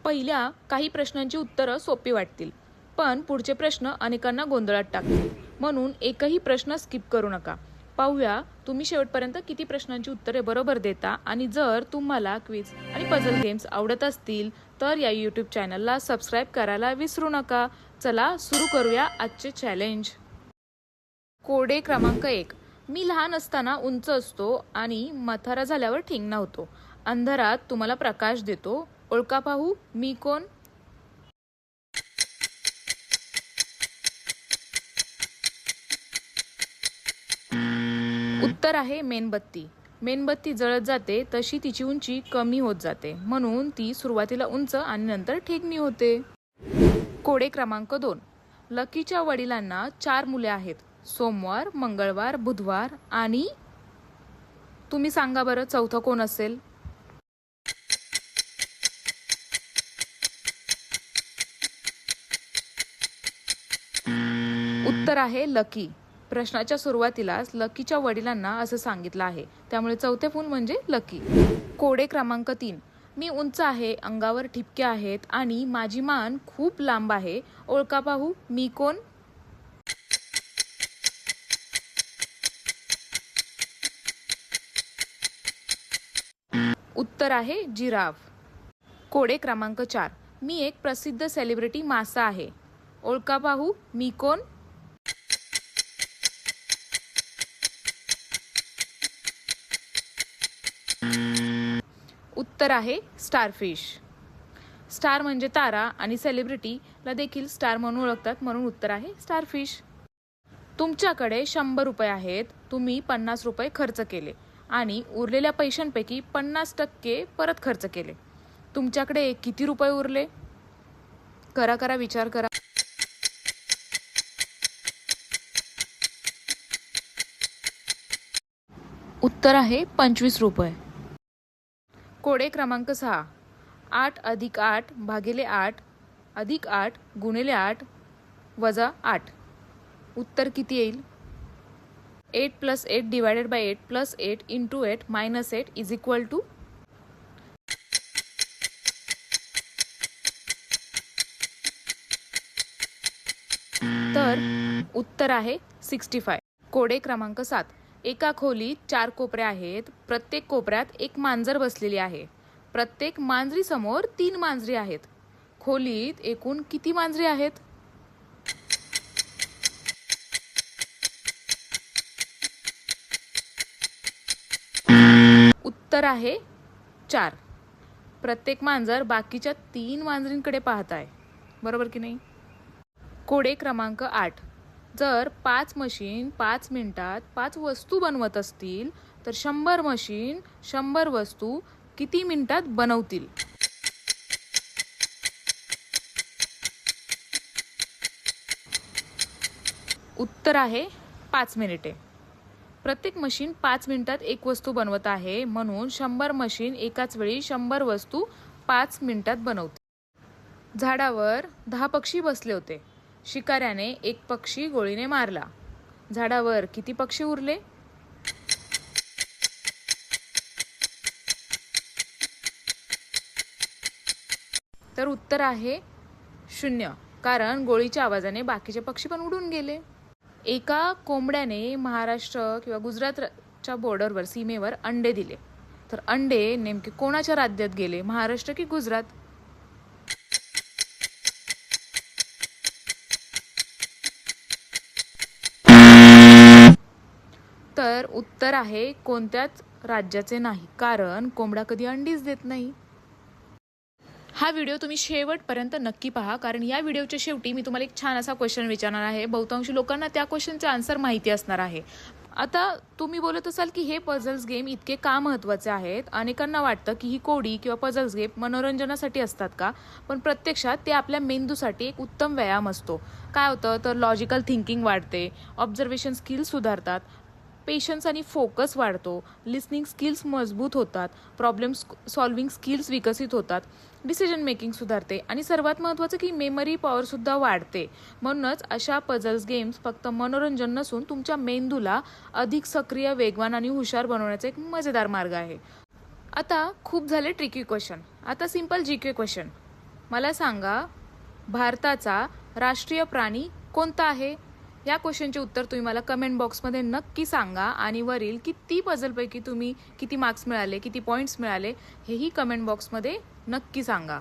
पहिल्या काही प्रश्नांची उत्तरं सोपी वाटतील, पण पुढचे प्रश्न अनेकांना गोंधळात टाकतील. म्हणून एकही प्रश्न स्किप करू नका. पाहूया तुम्ही शेवटपर्यंत किती प्रश्नांची उत्तरे बरोबर देता. आणि जर तुम्हाला क्विज आणि पझल गेम्स आवडत असतील तर या यूट्यूब चॅनलला सबस्क्राईब करायला विसरू नका. चला सुरू करूया आजचे चॅलेंज. कोडे क्रमांक 1. मी लहान असताना उंच असतो आणि म्हातारा झाल्यावर ठेंगणा होतो. अंधारात तुम्हाला प्रकाश देतो. ओळखा पाहू मी कोण? उत्तर आहे मेणबत्ती. मेणबत्ती जळत जाते तशी तिची उंची कमी होत जाते, म्हणून ती सुरुवातीला उंच आणि नंतर ठेंगणी होते. कोडे क्रमांक 2. लकीच्या वडिलांना 4 मुले आहेत. सोमवार, मंगळवार, बुधवार आणि तुम्ही सांगा बरं चौथा कोण असेल? उत्तर आहे लकी. प्रश्नाच्या सुरुवातीलाच लकीच्या वडिलांना असं सांगितलं आहे, त्यामुळे चौथे फूल म्हणजे लकी. कोडे क्रमांक 3. मी उंच आहे, अंगावर ठिपके आहेत आणि माझी मान खूप लांब आहे. ओळखा पाहू मी कोण? उत्तर आहे जिराफ. कोडे क्रमांक 4. मी एक प्रसिद्ध सेलिब्रिटी मासा आहे. ओळखा पाहू मी कोण? उत्तर आहे स्टारफिश. स्टार म्हणजे तारा आणि सेलिब्रिटीला देखील स्टार म्हणून ओळखतात, म्हणून उत्तर आहे स्टारफिश. तुमच्याकडे 100 रुपये आहेत. तुम्ही 50 रुपये खर्च केले आणि उरलेल्या पैशांपैकी 50% परत खर्च केले. तुमच्याकडे किती रुपये उरले? करा विचार करा. उत्तर आहे 25 रुपये. कोडे क्रमांक 6. 8 + 8 भागिले 8 अधिक 8 गुणिले 8 वजा 8. उत्तर किती येईल? 8 + 8 divided by 8 + 8 into 8 minus 8 is equal to. तर उत्तर आहे 65. कोडे क्रमांक 7. एका खोलीत 4 कोपरे आहेत. प्रत्येक कोपऱ्यात एक मांजर बसलेली आहे. प्रत्येक मांजरीसमोर 3 मांजरी आहेत. खोलीत एकूण किती मांजरी आहेत? उत्तर आहे 4. प्रत्येक मांजर बाकीच्या 3 मांजरींकडे पाहत आहे. बरोबर की नाही? कोडे क्रमांक 8. जर 5 मशीन 5 मिनिटात 5 वस्तू बनवत असतील तर 100 मशीन 100 वस्तू किती मिनिटात बनवतील? उत्तर आहे 5 मिनिटे. प्रत्येक मशीन 5 मिनिटात एक वस्तू बनवत आहे, म्हणून 100 मशीन एकाच वेळी 100 वस्तू 5 मिनिटात बनवते. झाडावर 10 पक्षी बसले होते. शिकाऱ्याने एक पक्षी गोळीने मारला. झाडावर किती पक्षी उरले? तर उत्तर आहे 0, कारण गोळीच्या आवाजाने बाकीचे पक्षी पण उडून गेले. एका कोंबड्याने महाराष्ट्र किंवा गुजरातच्या बॉर्डरवर सीमेवर अंडे दिले. तर अंडे नेमके कोणाच्या राज्यात गेले, महाराष्ट्र की गुजरात? तर उत्तर आहे कोणत्याच राज्याचे नाही, कारण कोंबडा कधी अंडीच देत नाही. हा व्हिडिओ तुम्ही शेवटपर्यंत नक्की पहा, कारण या व्हिडिओच्या शेवटी मी तुम्हाला एक छान असा क्वेश्चन विचारणार आहे. बहुतांशी लोकांना त्या क्वेश्चनचे आन्सर माहिती असणार आहे. आता तुम्ही बोलत असाल की हे पझल्स गेम इतके का महत्त्वाचे आहेत? अनेकांना वाटतं की ही कोडी किंवा पझल्स गेम मनोरंजनासाठी असतात का? पण प्रत्यक्षात ते आपल्या मेंदूसाठी एक उत्तम व्यायाम असतो. काय होतं तर लॉजिकल थिंकिंग वाढते, ऑब्झर्वेशन स्किल्स सुधारतात, पेशन्स आणि फोकस वाढतो, लिसनिंग स्किल्स मजबूत होतात, प्रॉब्लेम सॉल्विंग स्किल्स विकसित होतात, डिसिजन मेकिंग सुधारते आणि सर्वात महत्त्वाचं की मेमरी पॉवरसुद्धा वाढते. म्हणूनच अशा पझल्स गेम्स फक्त मनोरंजन नसून तुमच्या मेंदूला अधिक सक्रिय, वेगवान आणि हुशार बनवण्याचा एक मजेदार मार्ग आहे. आता खूप झाले ट्रिकी क्वेश्चन, आता सिंपल जीके क्वेश्चन. मला सांगा, भारताचा राष्ट्रीय प्राणी कोणता आहे? या क्वेश्चनचे उत्तर तुम्ही मला कमेंट बॉक्समध्ये नक्की सांगा आणि वरील किती पझलपैकी तुम्ही किती मार्क्स मिळाले, किती पॉईंट्स मिळाले हेही कमेंट बॉक्समध्ये नक्की सांगा.